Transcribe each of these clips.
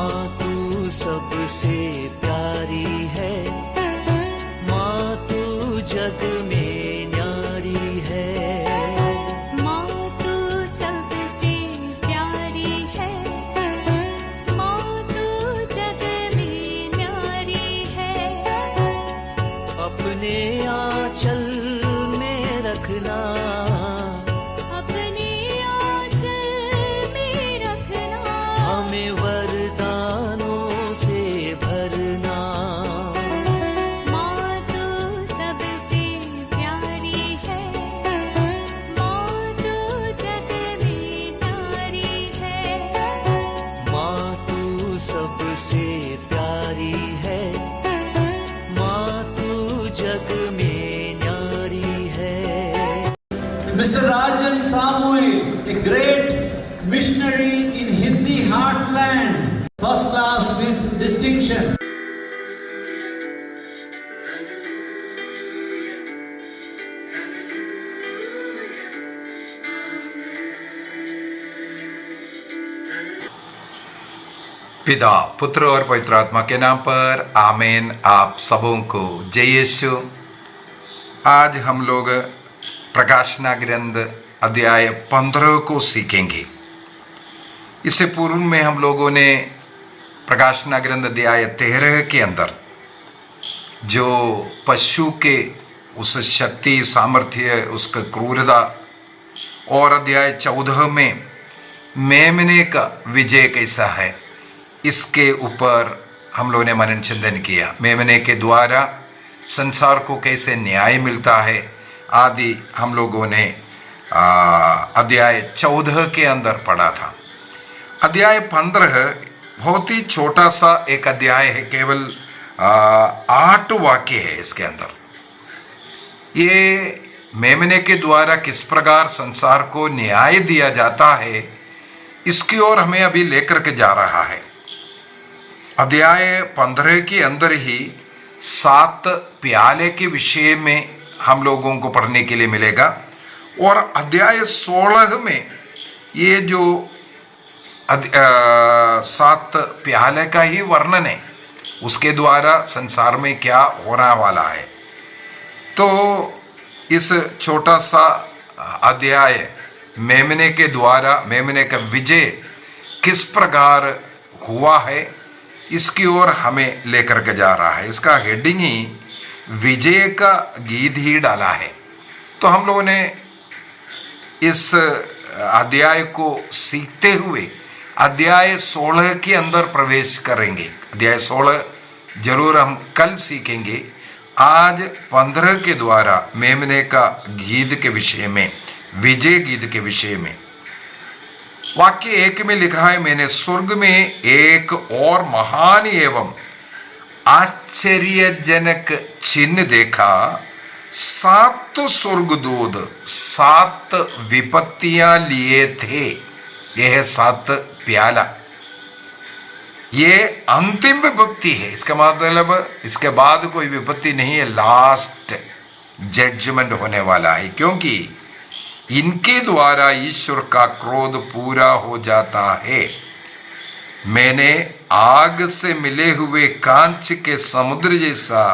माँ तू सबसे प्यारी है, माँ तू जग में न्यारी है। माँ तू सबसे प्यारी है, माँ तू जग में न्यारी है। अपने आंचल में रखना, अपने आंचल में रखना। हमें वरदानों से भरना। माँ तू सबसे प्यारी है, माँ तू जग में न्यारी है। माँ तू सबसे प्यारी है, माँ तू जग में न्यारी है। Mr. Rajan Samuel, a great missionary in Hindi heartland, first class with distinction. पिता, पुत्र और पवित्र आत्मा के नाम पर आमीन। आप सबों को जय यीशु। आज हम लोग प्रकाशना ग्रंथ अध्याय 15 को सीखेंगे। इससे पूर्व में हम लोगों ने प्रकाशना ग्रंथ अध्याय 13 के अंदर जो पशु के उस शक्ति, सामर्थ्य, उसका क्रूरता, और अध्याय 14 में मेमने का विजय कैसा है, इसके ऊपर हम लोगों ने मनन चिंतन किया। मेमने के द्वारा संसार को कैसे न्याय मिलता है आदि हम लोगों ने अध्याय 14 के अंदर पढ़ा था। अध्याय 15 बहुत ही छोटा सा एक अध्याय है, केवल 8 वाक्य है इसके अंदर। ये मेमने के द्वारा किस प्रकार संसार को न्याय दिया जाता है, इसकी ओर हमें अभी लेकर के जा रहा है। अध्याय 15 के अंदर ही 7 प्याले के विषय में हम लोगों को पढ़ने के लिए मिलेगा, और अध्याय 16 में ये जो 7 प्याले का ही वर्णन है, उसके द्वारा संसार में क्या होने वाला है। तो इस छोटा सा अध्याय मेमने के द्वारा मेमने का विजय किस प्रकार हुआ है, इसकी ओर हमें लेकर के जा रहा है। इसका हेडिंग ही विजय का गीत ही डाला है। तो हम लोगों ने इस अध्याय को सीखते हुए अध्याय 16 के अंदर प्रवेश करेंगे। अध्याय 16 जरूर हम कल सीखेंगे। आज 15 के द्वारा मेमने का गीत के विषय में, विजय गीत के विषय में वाक्य 1 में लिखा है, मैंने स्वर्ग में एक और महान एवं आश्चर्यजनक चिन्ह देखा। 7 स्वर्गदूत 7 विपत्तियां लिए थे। यह 7 प्याला, ये अंतिम विपत्ति है। इसका मतलब इसके बाद कोई विपत्ति नहीं है, लास्ट जजमेंट होने वाला है, क्योंकि इनके द्वारा ईश्वर का क्रोध पूरा हो जाता है। मैंने आग से मिले हुए कांच के समुद्र जैसा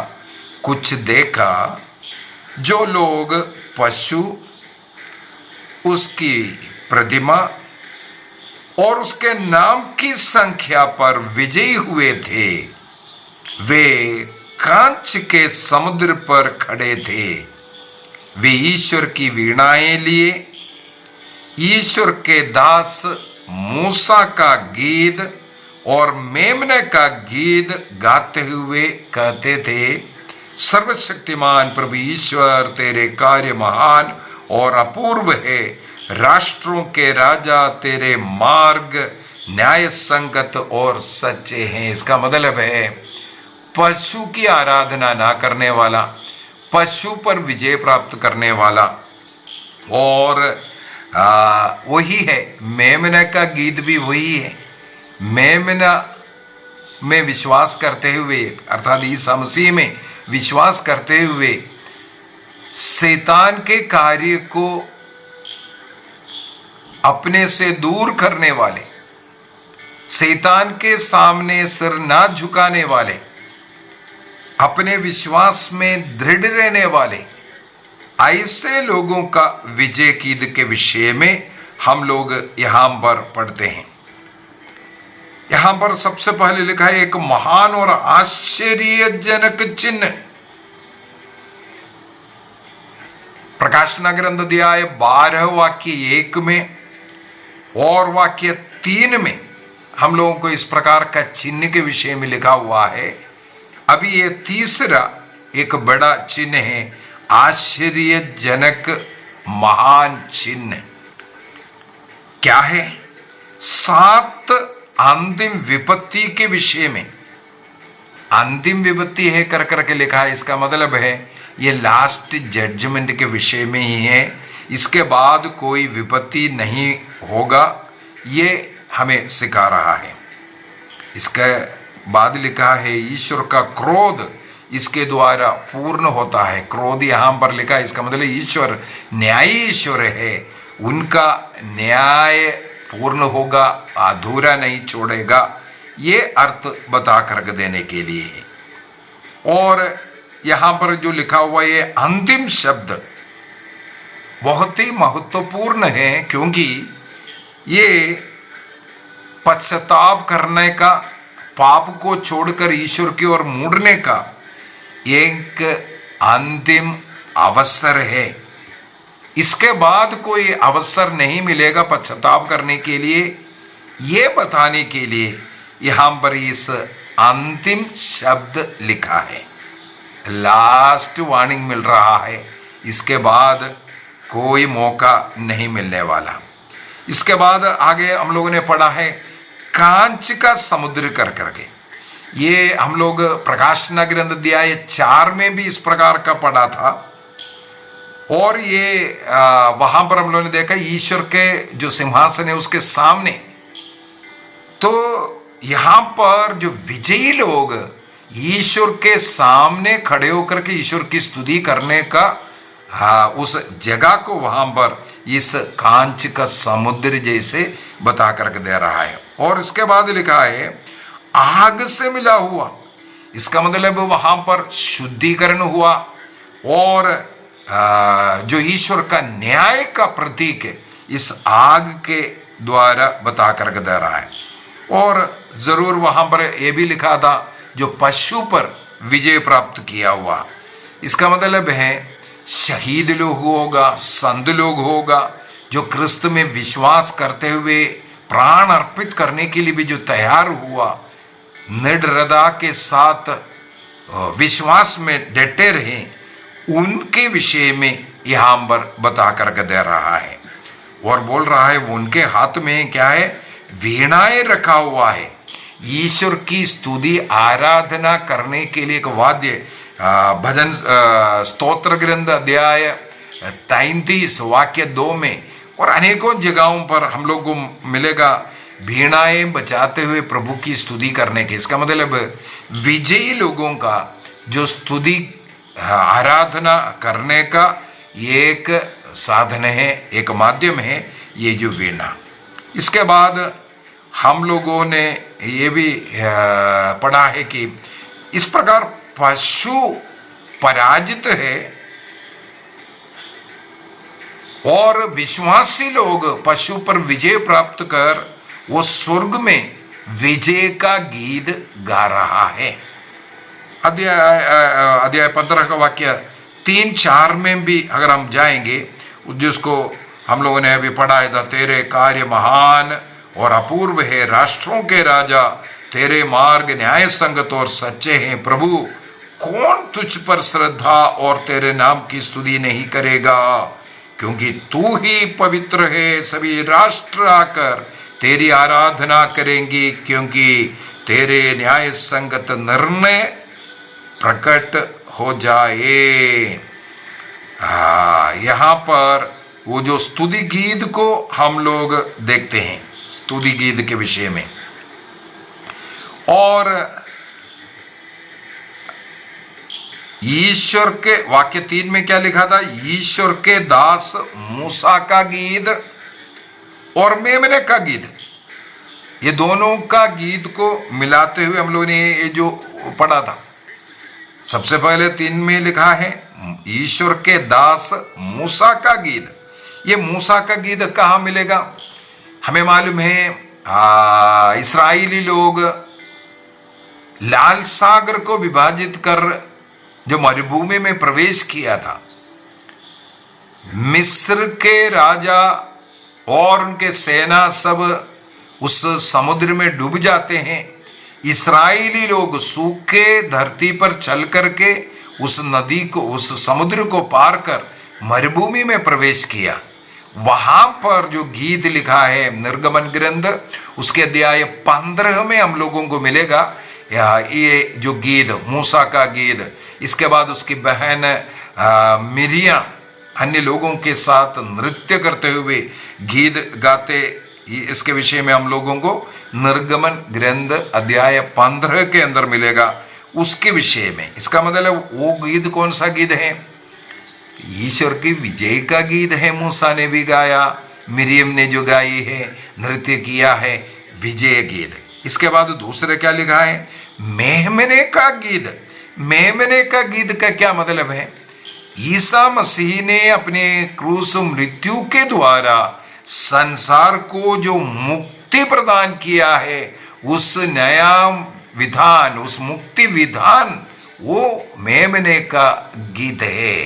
कुछ देखा। जो लोग पशु, उसकी प्रतिमा और उसके नाम की संख्या पर विजयी हुए थे, वे कांच के समुद्र पर खड़े थे। वे ईश्वर की वीणाएं लिए ईश्वर के दास मूसा का गीत और मेमने का गीत गाते हुए कहते थे, सर्वशक्तिमान प्रभु ईश्वर, तेरे कार्य महान और अपूर्व है। राष्ट्रों के राजा, तेरे मार्ग न्याय संगत और सच्चे हैं। इसका मतलब है पशु की आराधना ना करने वाला, पशु पर विजय प्राप्त करने वाला, और वही है। मेमना का गीत भी वही है। मेमना में विश्वास करते हुए, अर्थात ईसा मसीह में विश्वास करते हुए शैतान के कार्य को अपने से दूर करने वाले शैतान के सामने सिर ना झुकाने वाले, अपने विश्वास में दृढ़ रहने वाले, ऐसे लोगों का विजय गीत के विषय में हम लोग यहां पर पढ़ते हैं। यहां पर सबसे पहले लिखा है एक महान और आश्चर्यजनक चिन्ह। प्रकाशना ग्रंथ अध्याय 12 वाक्य 1 में और वाक्य 3 में हम लोगों को इस प्रकार का चिन्ह के विषय में लिखा हुआ है। अभी ये तीसरा एक बड़ा चिन्ह है, आश्चर्यजनक महान चिन्ह। क्या है? 7 अंतिम विपत्ति के विषय में। अंतिम विपत्ति है कर करके लिखा है, इसका मतलब है ये लास्ट जजमेंट के विषय में ही है, इसके बाद कोई विपत्ति नहीं होगा, ये हमें सिखा रहा है। इसके बाद लिखा है ईश्वर का क्रोध इसके द्वारा पूर्ण होता है। क्रोध यहां पर लिखा है, इसका मतलब ईश्वर न्यायी ईश्वर है, उनका न्याय पूर्ण होगा, अधूरा नहीं छोड़ेगा, ये अर्थ बता कर देने के लिए है। और यहां पर जो लिखा हुआ ये अंतिम शब्द बहुत ही महत्वपूर्ण है, क्योंकि ये पश्चाताप करने का, पाप को छोड़कर ईश्वर की ओर मुड़ने का एक अंतिम अवसर है। इसके बाद कोई अवसर नहीं मिलेगा पश्चाताप करने के लिए, ये बताने के लिए यहां पर इस अंतिम शब्द लिखा है। लास्ट वार्निंग मिल रहा है, इसके बाद कोई मौका नहीं मिलने वाला। इसके बाद आगे हम लोगों ने पढ़ा है कांच का समुद्र कर करके। ये हम लोग प्रकाशना ग्रंथ अध्याय 4 में भी इस प्रकार का पढ़ा था। और ये वहां पर हम लोगों ने देखा ईश्वर के जो सिंहासन है उसके सामने, तो यहां पर जो विजयी लोग ईश्वर के सामने खड़े होकर के ईश्वर की स्तुति करने का उस जगह को वहां पर इस कांच का समुद्र जैसे बता करके दे रहा है। और इसके बाद लिखा है आग से मिला हुआ, इसका मतलब वहां पर शुद्धिकरण हुआ और जो ईश्वर का न्याय का प्रतीक है इस आग के द्वारा बता करके दे रहा है। और जरूर वहां पर यह भी लिखा था जो पशु पर विजय प्राप्त किया हुआ, इसका मतलब है शहीद लोग होगा, संत लोग होगा, जो क्रिस्त में विश्वास करते हुए प्राण अर्पित करने के लिए भी जो तैयार हुआ, निर्दयता के साथ विश्वास में डटे रहे, उनके विषय में यहां पर बता करके दे रहा है। और बोल रहा है वो उनके हाथ में क्या है, वीणाएं रखा हुआ है, ईश्वर की स्तुति आराधना करने के लिए एक वाद्य। भजन स्तोत्र ग्रंथ अध्याय 33 वाक्य 2 में और अनेकों जगहों पर हम लोग को मिलेगा वीणाएं बजाते हुए प्रभु की स्तुति करने के। इसका मतलब विजयी लोगों का जो स्तुति आराधना करने का एक साधन है, एक माध्यम है ये जो वीणा। इसके बाद हम लोगों ने ये भी पढ़ा है कि इस प्रकार पशु पराजित है और विश्वासी लोग पशु पर विजय प्राप्त कर वो स्वर्ग में विजय का गीत गा रहा है। अध्याय 15 का वाक्य 3-4 में भी अगर हम जाएंगे, जिसको हम लोगों ने अभी पढ़ा था, तेरे कार्य महान और अपूर्व है, राष्ट्रों के राजा, तेरे मार्ग न्याय संगत और सच्चे हैं। प्रभु कौन तुझ पर श्रद्धा और तेरे नाम की स्तुति नहीं करेगा, क्योंकि तू ही पवित्र है। सभी राष्ट्र आकर तेरी आराधना करेंगे, क्योंकि तेरे न्याय संगत निर्णय प्रकट हो जाए। यहाँ पर वो जो स्तुति गीत को हम लोग देखते हैं, स्तुति गीत के विषय में। और ईश्वर के वाक्य 3 में क्या लिखा था, ईश्वर के दास मूसा का गीत और मेमने का गीत। ये दोनों का गीत को मिलाते हुए हम लोगों ने ये जो पढ़ा था, सबसे पहले 3 में लिखा है ईश्वर के दास मूसा का गीत। ये मूसा का गीत कहाँ मिलेगा? हमें मालूम है इस्राएली लोग लाल सागर को विभाजित कर जो मरुभूमि में प्रवेश किया था, मिस्र के राजा और उनके सेना सब उस समुद्र में डूब जाते हैं। इस्राएली लोग सूखे धरती पर चल करके उस नदी को, उस समुद्र को पार कर मरुभूमि में प्रवेश किया। वहां पर जो गीत लिखा है निर्गमन ग्रंथ उसके अध्याय 15 में हम लोगों को मिलेगा ये जो गीत, मूसा का गीत। इसके बाद उसकी बहन मिरिया अन्य लोगों के साथ नृत्य करते हुए गीत गाते, इसके विषय में हम लोगों को निर्गमन ग्रंथ अध्याय 15 के अंदर मिलेगा उसके विषय में। इसका मतलब वो गीत कौन सा गीत है? ईश्वर की विजय का गीत है। मूसा ने भी गाया, मिरियम ने जो गाई है, नृत्य किया है, विजय गीत। इसके बाद दूसरे क्या लिखा है? मेमने का गीत। मेमने का गीत का क्या मतलब है? ईसा मसीह ने अपने क्रूस मृत्यु के द्वारा संसार को जो मुक्ति प्रदान किया है, उस नया विधान, उस मुक्ति विधान, वो मेमने का गीत है।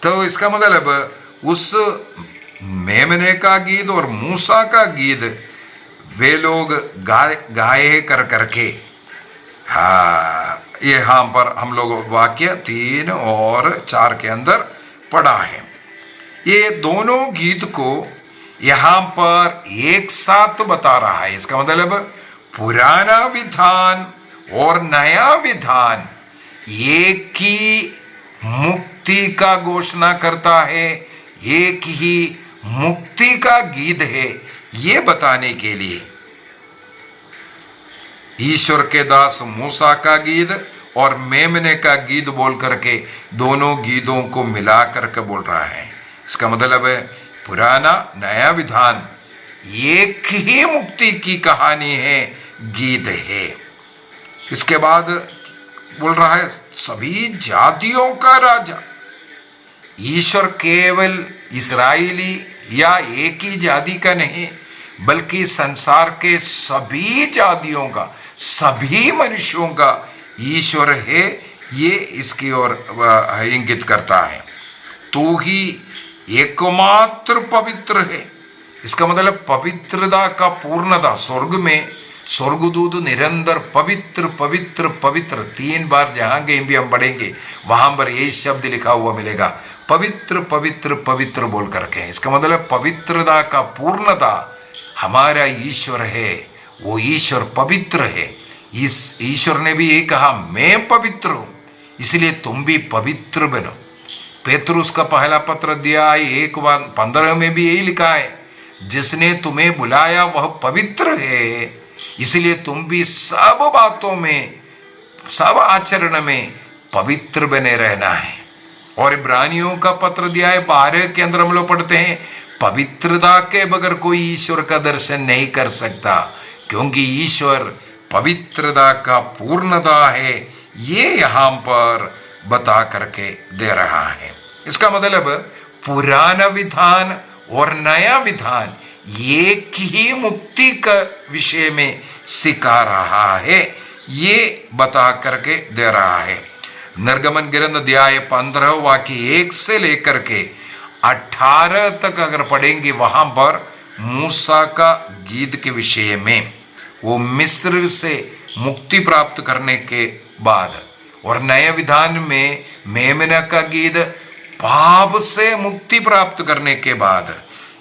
तो इसका मतलब उस मेमने का गीत और मूसा का गीत वे लोग गाए कर करके, यहाँ पर हम लोग वाक्य 3 और 4 के अंदर पढ़ा है। ये दोनों गीत को यहाँ पर एक साथ बता रहा है। इसका मतलब पुराना विधान और नया विधान एक ही मुक्ति का घोषणा करता है, एक ही मुक्ति का गीत है, ये बताने के लिए ईश्वर के दास मूसा का गीत और मेमने का गीत बोल करके दोनों गीतों को मिला करके बोल रहा है। इसका मतलब है पुराना नया विधान एक ही मुक्ति की कहानी है, गीत है। इसके बाद बोल रहा है सभी जातियों का राजा। ईश्वर केवल इस्राएली या एक ही जाति का नहीं, बल्कि संसार के सभी जातियों का, सभी मनुष्यों का ईश्वर है, ये इसकी ओर इंगित करता है। तू ही एकमात्र पवित्र है। इसका मतलब पवित्रता का पूर्णता। स्वर्ग में स्वर्गदूत निरंतर पवित्र पवित्र पवित्र 3 बार जहां कहीं भी हम पढ़ेंगे वहां पर यही शब्द लिखा हुआ मिलेगा, पवित्र पवित्र पवित्र बोल करके। इसका मतलब पवित्रता का पूर्णता हमारा ईश्वर है, वो ईश्वर पवित्र है। इस ईश्वर ने भी यही कहा मैं पवित्र हूं, इसलिए तुम भी पवित्र बनो। पेतरुस का पहला पत्र अध्याय 1:15 में भी यही लिखा है, जिसने तुम्हें बुलाया वह पवित्र है, इसलिए तुम भी सब बातों में, सब आचरण में पवित्र बने रहना है। और इब्रानियों का पत्र अध्याय 12 के अंदर हम लोग पढ़ते हैं पवित्रता के बगैर कोई ईश्वर का दर्शन नहीं कर सकता, क्योंकि ईश्वर पवित्रता का पूर्णता है, ये यहाँ पर बता करके दे रहा है। इसका मतलब पुराना विधान और नया विधान एक ही मुक्ति का विषय में सिखा रहा है, ये बता करके दे रहा है। निर्गमन ग्रंथ अध्याय 15 वाक्य 1 से लेकर के 18 तक अगर पढ़ेंगे वहां पर मूसा का गीत के विषय में, वो मिस्र से मुक्ति प्राप्त करने के बाद, और नए विधान में मेमना का गीत पाप से मुक्ति प्राप्त करने के बाद,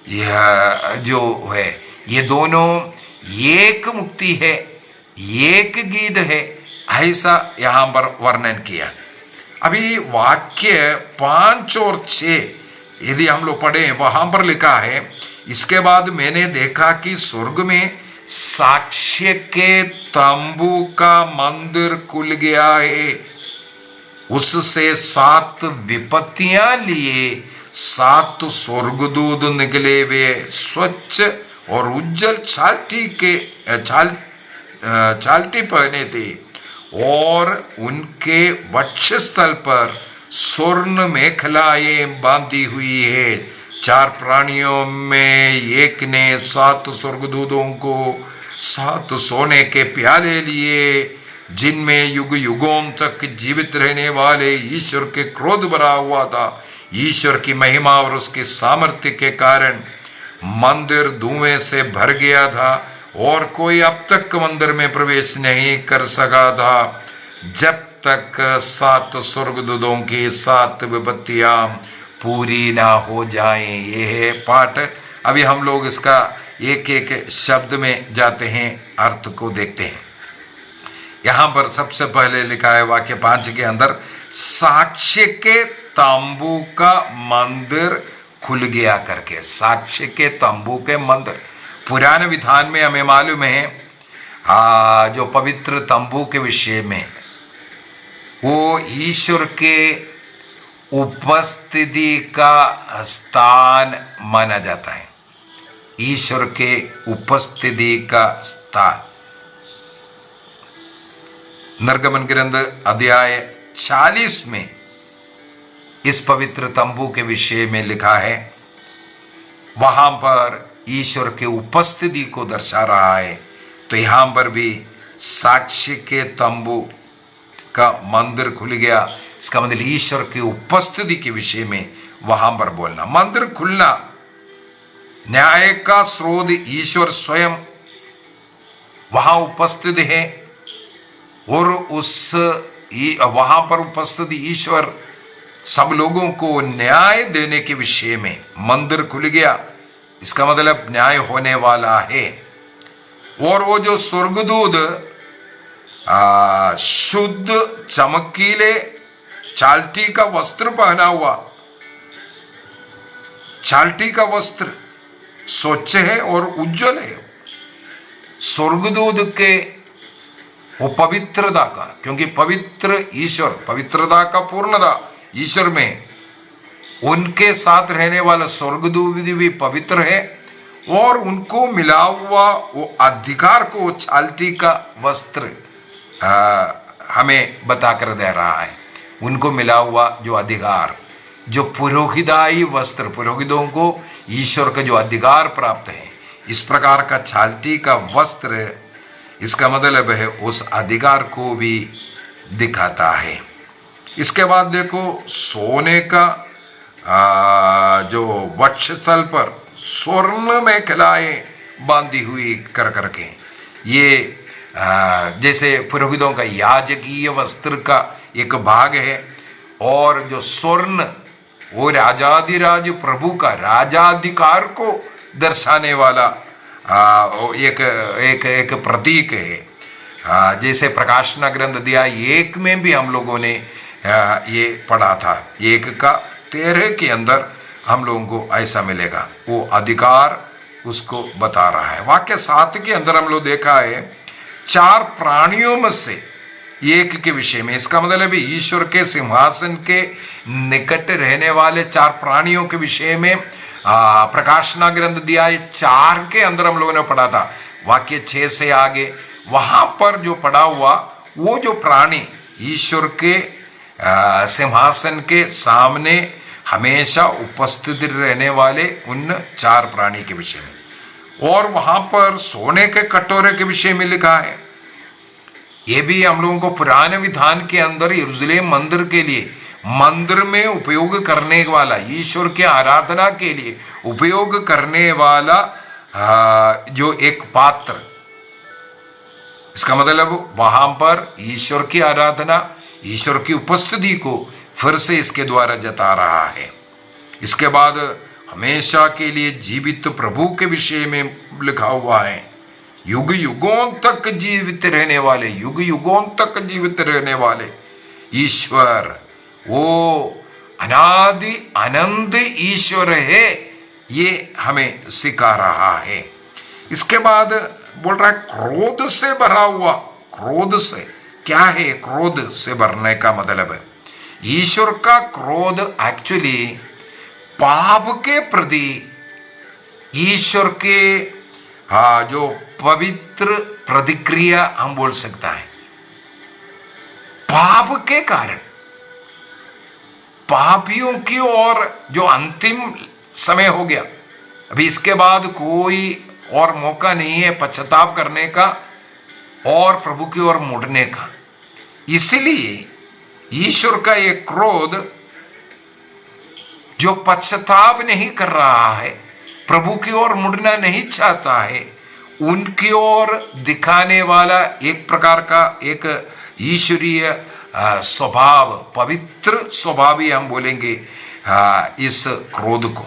यह जो है ये दोनों एक मुक्ति है, एक गीत है, ऐसा यहां पर वर्णन किया। अभी वाक्य 5 और 6 यदि हम लोग पढ़े वहां पर लिखा है, इसके बाद मैंने देखा कि स्वर्ग में साक्ष्य के तंबू का मंदिर खुल गया है, उससे 7 विपत्तियां लिए 7 स्वर्गदूत निकले, वे स्वच्छ और उज्जवल चालटी पहने थे और उनके वक्षस्थल पर स्वर्ण मेखलाएं बांधी हुई है। 4 प्राणियों में एक ने 7 स्वर्गदूतों को 7 सोने के प्याले लिए, जिनमें युग युगों तक जीवित रहने वाले ईश्वर के क्रोध भरा हुआ था। ईश्वर की महिमा और उसके सामर्थ्य के कारण मंदिर धुएं से भर गया था और कोई अब तक मंदिर में प्रवेश नहीं कर सका था जब तक 7 स्वर्गदूतों की 7 विपत्तियां पूरी ना हो जाएं। यह है पाठ। अभी हम लोग इसका एक एक शब्द में जाते हैं, अर्थ को देखते हैं। यहां पर सबसे पहले लिखा है वाक्य 5 के अंदर, साक्ष्य के तंबू का मंदिर खुल गया करके। साक्ष्य के तंबू के मंदिर, पुराने विधान में हमें मालूम है जो पवित्र तंबू के विषय में वो ईश्वर के उपस्थिति का स्थान माना जाता है। ईश्वर के उपस्थिति का स्थान। निर्गमन ग्रंथ अध्याय 40 में इस पवित्र तंबू के विषय में लिखा है। वहां पर ईश्वर के उपस्थिति को दर्शा रहा है। तो यहां पर भी साक्ष्य के तंबू का मंदिर खुल गया, इसका मतलब ईश्वर की उपस्थिति के विषय में वहां पर बोलना। मंदिर खुलना, न्याय का स्रोत ईश्वर स्वयं वहां उपस्थित है और वहां पर उपस्थित ईश्वर सब लोगों को न्याय देने के विषय में मंदिर खुल गया। इसका मतलब न्याय होने वाला है। और वो जो स्वर्गदूत शुद्ध चमकीले चालटी का वस्त्र पहना हुआ, चालटी का वस्त्र स्वच्छ है और उज्जवल है। स्वर्गदूत के वो पवित्रता का, क्योंकि पवित्र ईश्वर, पवित्रता का पूर्णता ईश्वर में, उनके साथ रहने वाला स्वर्गदूत भी पवित्र है और उनको मिला हुआ वो अधिकार को वो चालटी का वस्त्र हमें बताकर दे रहा है। उनको मिला हुआ जो अधिकार, जो पुरोहिताई वस्त्र, पुरोहितों को ईश्वर का जो अधिकार प्राप्त है, इस प्रकार का चालटी का वस्त्र, इसका मतलब है उस अधिकार को भी दिखाता है। इसके बाद देखो, सोने का जो वक्षस्थल पर स्वर्ण में खिलाएं बांधी हुई कर करके, ये जैसे पुरोहितों का याजकीय वस्त्र का एक भाग है। और जो स्वर्ण वो राजाधिराज प्रभु का राजाधिकार को दर्शाने वाला एक एक एक प्रतीक है। जैसे प्रकाशना ग्रंथ अध्याय 1 में भी हम लोगों ने ये पढ़ा था। 1 का 13 के अंदर हम लोगों को ऐसा मिलेगा, वो अधिकार उसको बता रहा है। वाक्य 7 के अंदर हम लोग देखा है 4 प्राणियों में से एक के विषय में। इसका मतलब है ईश्वर के सिंहासन के निकट रहने वाले 4 प्राणियों के विषय में प्रकाशना ग्रंथ अध्याय 4 के अंदर हम लोगों ने पढ़ा था। वाक्य 6 से आगे वहां पर जो पढ़ा हुआ, वो जो प्राणी ईश्वर के सिंहासन के सामने हमेशा उपस्थित रहने वाले उन 4 प्राणी के विषय में। और वहां पर सोने के कटोरे के विषय में लिखा है। ये भी हम लोगों को पुराने विधान के अंदर यरूशलेम मंदिर के लिए, मंदिर में उपयोग करने वाला, ईश्वर के आराधना के लिए उपयोग करने वाला जो एक पात्र, इसका मतलब वहां पर ईश्वर की आराधना, ईश्वर की उपस्थिति को फिर से इसके द्वारा जता रहा है। इसके बाद हमेशा के लिए जीवित प्रभु के विषय में लिखा हुआ है। युग युगों तक जीवित रहने वाले, युग युगों तक जीवित रहने वाले ईश्वर, वो अनादि अनंत ईश्वर है, ये हमें सिखा रहा है। इसके बाद बोल रहा है क्रोध से भरा हुआ। क्रोध से क्या है? क्रोध से भरने का मतलब है ईश्वर का क्रोध एक्चुअली पाप के प्रति ईश्वर के हाँ, जो पवित्र प्रतिक्रिया हम बोल सकता है। पाप के कारण पापियों की ओर जो अंतिम समय हो गया, अभी इसके बाद कोई और मौका नहीं है पश्चाताप करने का और प्रभु की ओर मुड़ने का। इसलिए ईश्वर का ये क्रोध जो पश्चाताप नहीं कर रहा है, प्रभु की ओर मुड़ना नहीं चाहता है, उनकी ओर दिखाने वाला एक प्रकार का एक ईश्वरीय स्वभाव, पवित्र स्वभाव ही हम बोलेंगे इस क्रोध को,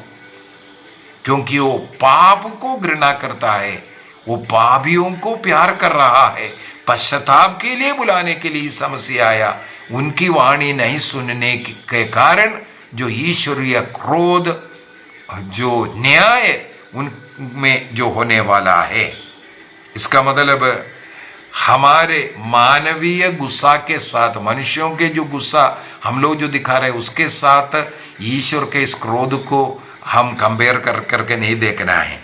क्योंकि वो पाप को घृणा करता है, वो पापियों को प्यार कर रहा है। पश्चाताप के लिए बुलाने के लिए समस्या आया, उनकी वाणी नहीं सुनने के कारण जो ईश्वरीय क्रोध, जो न्याय उनमें जो होने वाला है। इसका मतलब हमारे मानवीय गुस्सा के साथ, मनुष्यों के जो गुस्सा हम लोग जो दिखा रहे हैं उसके साथ ईश्वर के इस क्रोध को हम कंपेयर करके नहीं देखना है,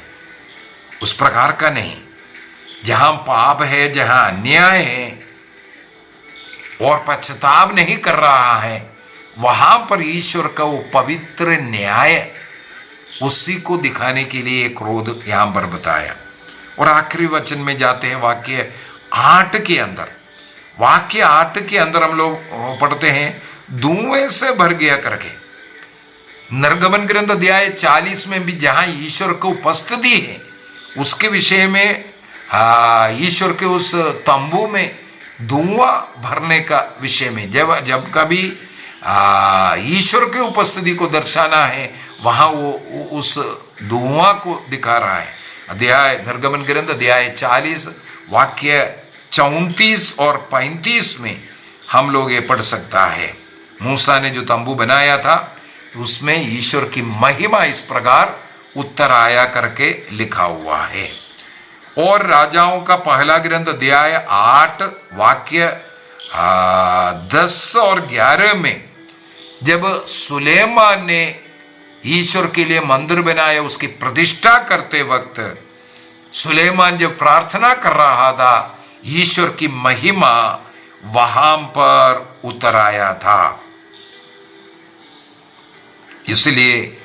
उस प्रकार का नहीं। जहां पाप है, जहां अन्याय है और पश्चाताप नहीं कर रहा है, वहां पर ईश्वर का वो पवित्र न्याय, उसी को दिखाने के लिए क्रोध यहां पर बताया। और आखिरी वचन में जाते हैं, वाक्य 8 के अंदर। वाक्य 8 के अंदर हम लोग पढ़ते हैं, धुएं से भर गया करके। निर्गमन ग्रंथ अध्याय 40 में भी जहां ईश्वर को उपस्थिति है, उसके विषय में ईश्वर के उस तंबू में धुआं भरने का विषय में, जब कभी ईश्वर की उपस्थिति को दर्शाना है, वहां वो उस धुआं को दिखा रहा है। अध्याय निर्गमन ग्रंथ अध्याय 40 वाक्य 34 और 35 में हम लोग ये पढ़ सकता है। मूसा ने जो तंबू बनाया था उसमें ईश्वर की महिमा इस प्रकार उत्तर आया करके लिखा हुआ है। और राजाओं का पहला ग्रंथ अध्याय 8 वाक्य 10 और 11 में जब सुलेमान ने ईश्वर के लिए मंदिर बनाया, उसकी प्रतिष्ठा करते वक्त सुलेमान जब प्रार्थना कर रहा था, ईश्वर की महिमा वहां पर उतर आया था। इसलिए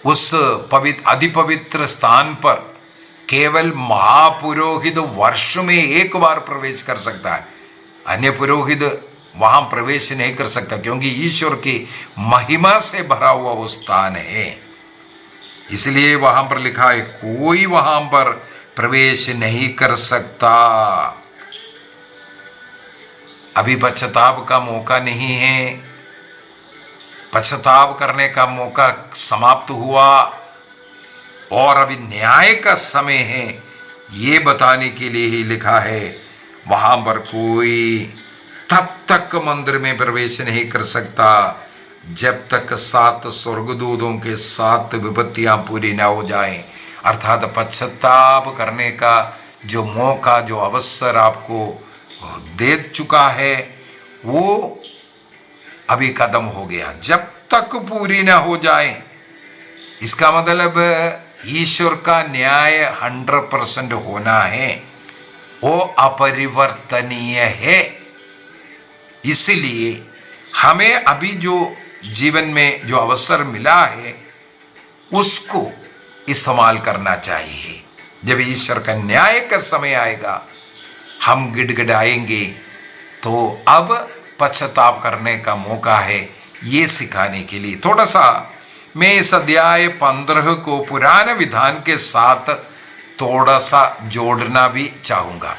उस अति पवित्र स्थान पर केवल महापुरोहित वर्ष में एक बार प्रवेश कर सकता है, अन्य पुरोहित वहां प्रवेश नहीं कर सकता, क्योंकि ईश्वर की महिमा से भरा हुआ वो स्थान है। इसलिए वहां पर लिखा है, कोई वहां पर प्रवेश नहीं कर सकता। अभी पश्चाताप का मौका नहीं है, पश्चाताप करने का मौका समाप्त हुआ और अभी न्याय का समय है, ये बताने के लिए ही लिखा है। वहां पर कोई तब तक मंदिर में प्रवेश नहीं कर सकता जब तक 7 स्वर्गदूतों के 7 विपत्तियां पूरी ना हो जाएं। अर्थात पश्चाताप करने का जो मौका, जो अवसर आपको दे चुका है, वो अभी खत्म हो गया, जब तक पूरी ना हो जाए। इसका मतलब ईश्वर का न्याय 100% होना है, वो अपरिवर्तनीय है। इसलिए हमें अभी जो जीवन में जो अवसर मिला है उसको इस्तेमाल करना चाहिए। जब ईश्वर का न्याय का समय आएगा, हम गिड़गिड़ाएंगे, तो अब पश्चाताप करने का मौका है, ये सिखाने के लिए। थोड़ा सा मैं इस अध्याय 15 को पुराने विधान के साथ थोड़ा सा जोड़ना भी चाहूँगा।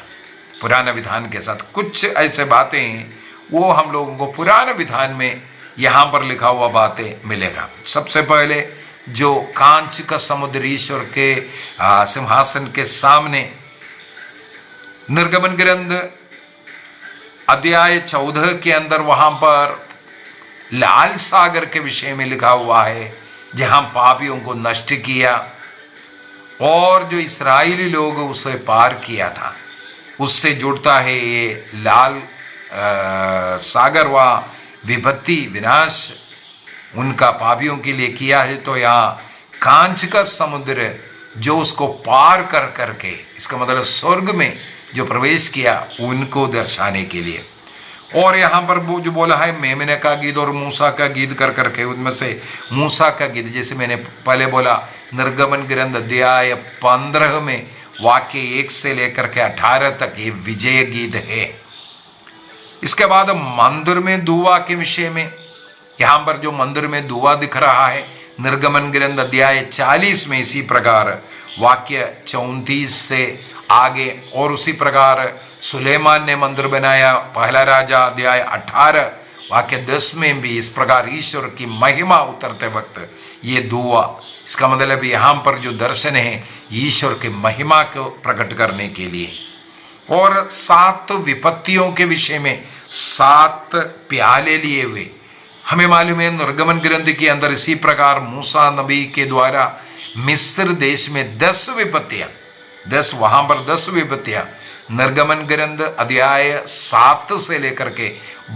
पुराने विधान के साथ कुछ ऐसे बातें हैं, वो हम लोगों को पुराने विधान में यहाँ पर लिखा हुआ बातें मिलेगा। सबसे पहले जो कांच का समुद्र ईश्वर के सिंहासन के सामने, निर्गमन ग्रंथ अध्याय 14 के अंदर वहां पर लाल सागर के विषय में लिखा हुआ है, जहां पापियों को नष्ट किया और जो इस्राएली लोग उसे पार किया था, उससे जुड़ता है ये लाल सागर व विपत्ति विनाश उनका पापियों के लिए किया है। तो यहाँ कांच का समुद्र जो उसको पार कर करके, इसका मतलब स्वर्ग में जो प्रवेश किया, उनको दर्शाने के लिए। और यहाँ पर वो जो बोला है मेमने का गीत और मूसा का गीत कर करके, उनमें से मूसा का गीत, जैसे मैंने पहले बोला, निर्गमन ग्रंथ अध्याय 15 में वाक्य 1 से लेकर के 18 तक ये विजय गीत है। इसके बाद मंदिर में दुआ के विषय में, यहाँ पर जो मंदिर में दुआ दिख रहा है निर्गमन ग्रंथ अध्याय 40 में, इसी प्रकार वाक्य 34 से आगे, और उसी प्रकार सुलेमान ने मंदिर बनाया, पहला राजा अध्याय 18 वाक्य 10 में भी इस प्रकार ईश्वर की महिमा उतरते वक्त ये दुआ, इसका मतलब यहाँ पर जो दर्शन है ईश्वर की महिमा को प्रकट करने के लिए। और 7 विपत्तियों के विषय में 7 प्याले लिए हुए, हमें मालूम है निर्गमन ग्रंथ के अंदर इसी प्रकार मूसा नबी के द्वारा मिस्र देश में 10 विपत्तियां, 10 वहां पर 10 विपत्तियां, निर्गमन ग्रंथ अध्याय 7 से लेकर के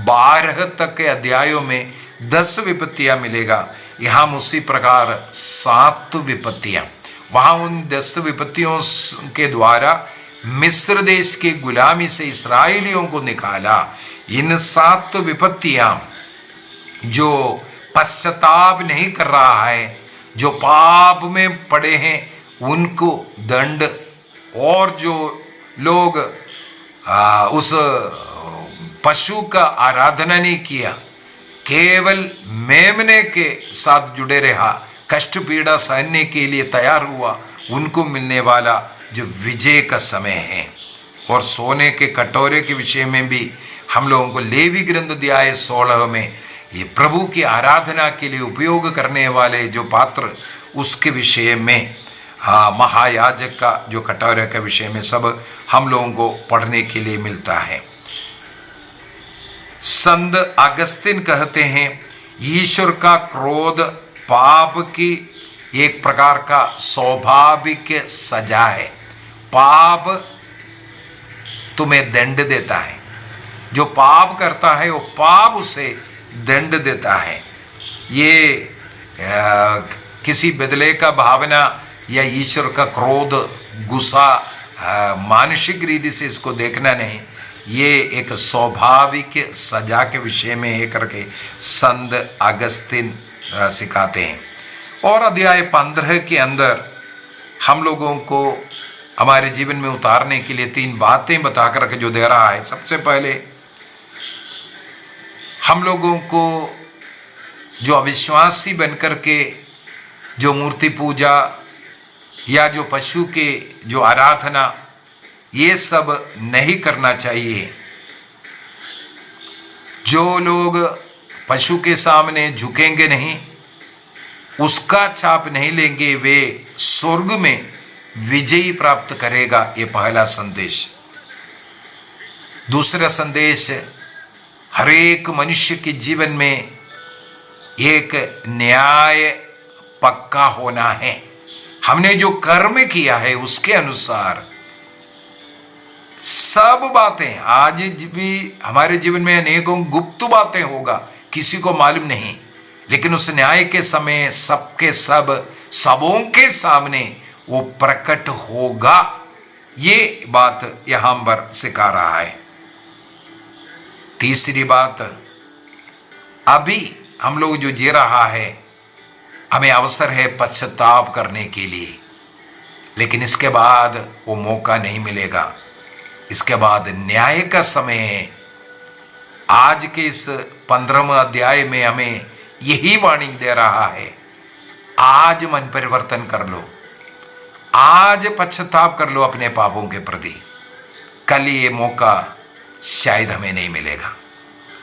12 तक के अध्यायों में 10 विपत्तियां मिलेगा। यहाँ उसी प्रकार 7 विपत्तियां, वहां उन 10 विपत्तियों के द्वारा मिस्र देश के गुलामी से इसराइलियों को निकाला। इन 7 विपत्तियां, जो पश्चाताप नहीं कर रहा है, जो पाप में पड़े हैं उनको दंड, और जो लोग उस पशु का आराधना नहीं किया, केवल मेमने के साथ जुड़े रहा, कष्ट पीड़ा सहने के लिए तैयार हुआ, उनको मिलने वाला जो विजय का समय है। और सोने के कटोरे के विषय में भी हम लोगों को लेवी ग्रंथ अध्याय 16 में ये प्रभु की आराधना के लिए उपयोग करने वाले जो पात्र, उसके विषय में महायाजक का जो कटोरे के विषय में सब हम लोगों को पढ़ने के लिए मिलता है। संत अगस्तिन कहते हैं ईश्वर का क्रोध पाप की एक प्रकार का स्वाभाविक सजा है। पाप तुम्हें दंड देता है, जो पाप करता है वो पाप उसे दंड देता है। ये किसी बदले का भावना या ईश्वर का क्रोध, गुस्सा, मानसिक रीति से इसको देखना नहीं, ये एक स्वाभाविक सजा के विषय में है करके संत अगस्तिन सिखाते हैं। और अध्याय 15 के अंदर हम लोगों को हमारे जीवन में उतारने के लिए 3 बातें बता कर जो दे रहा है। सबसे पहले हम लोगों को जो अविश्वासी बनकर के जो मूर्ति पूजा या जो पशु के जो आराधना, ये सब नहीं करना चाहिए। जो लोग पशु के सामने झुकेंगे नहीं, उसका छाप नहीं लेंगे, वे स्वर्ग में विजयी प्राप्त करेगा। ये पहला संदेश। दूसरा संदेश, हर एक मनुष्य के जीवन में एक न्याय पक्का होना है। हमने जो कर्म किया है उसके अनुसार सब बातें, आज भी हमारे जीवन में अनेकों गुप्त बातें होगा, किसी को मालूम नहीं, लेकिन उस न्याय के समय सबके सब सबों के सामने वो प्रकट होगा। ये बात यहां पर सिखा रहा है। तीसरी बात, अभी हम लोग जो जी रहा है, हमें अवसर है पश्चाताप करने के लिए, लेकिन इसके बाद वो मौका नहीं मिलेगा। इसके बाद न्याय का समय है। आज के इस 15वें अध्याय में हमें यही वार्निंग दे रहा है, आज मन परिवर्तन कर लो, आज पश्चाताप कर लो अपने पापों के प्रति, कल ये मौका शायद हमें नहीं मिलेगा।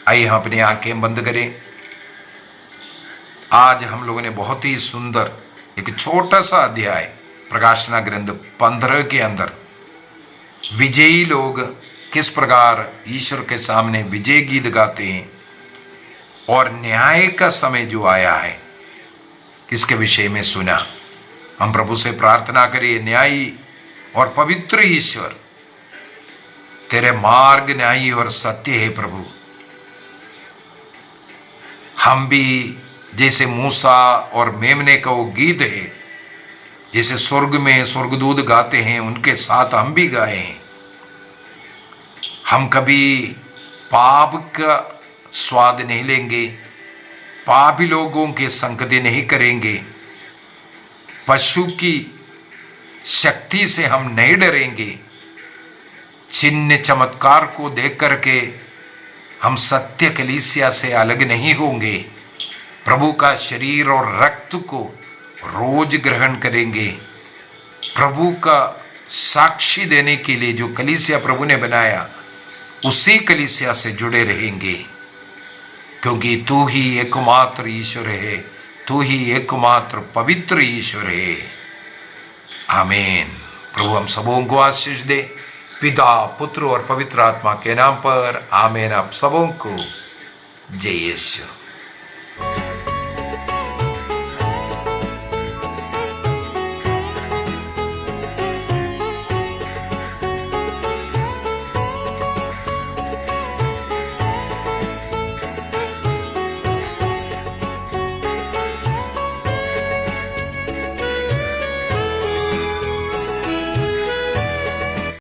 आइए हम अपनी आंखें बंद करें। आज हम लोगों ने बहुत ही सुंदर एक छोटा सा अध्याय प्रकाशना ग्रंथ 15 के अंदर विजयी लोग किस प्रकार ईश्वर के सामने विजय गीत गाते हैं, और न्याय का समय जो आया है इसके विषय में सुना। हम प्रभु से प्रार्थना करिए, न्यायी और पवित्र ईश्वर, तेरे मार्ग न्यायी और सत्य है प्रभु। हम भी जैसे मूसा और मेमने का वो गीत है, जैसे स्वर्ग में स्वर्गदूत गाते हैं, उनके साथ हम भी गाएं। हम कभी पाप का स्वाद नहीं लेंगे, पापी लोगों के संगति नहीं करेंगे, पशु की शक्ति से हम नहीं डरेंगे, चिन्ह चमत्कार को देख करके हम सत्य कलीसिया से अलग नहीं होंगे, प्रभु का शरीर और रक्त को रोज ग्रहण करेंगे, प्रभु का साक्षी देने के लिए जो कलीसिया प्रभु ने बनाया उसी कलीसिया से जुड़े रहेंगे, क्योंकि तू ही एकमात्र ईश्वर है, तू ही एकमात्र पवित्र ईश्वर है। आमीन। प्रभु हम सबों को आशीष दे, पिता पुत्र और पवित्र आत्मा के नाम पर आमीन। आप सबों को जय यीशु।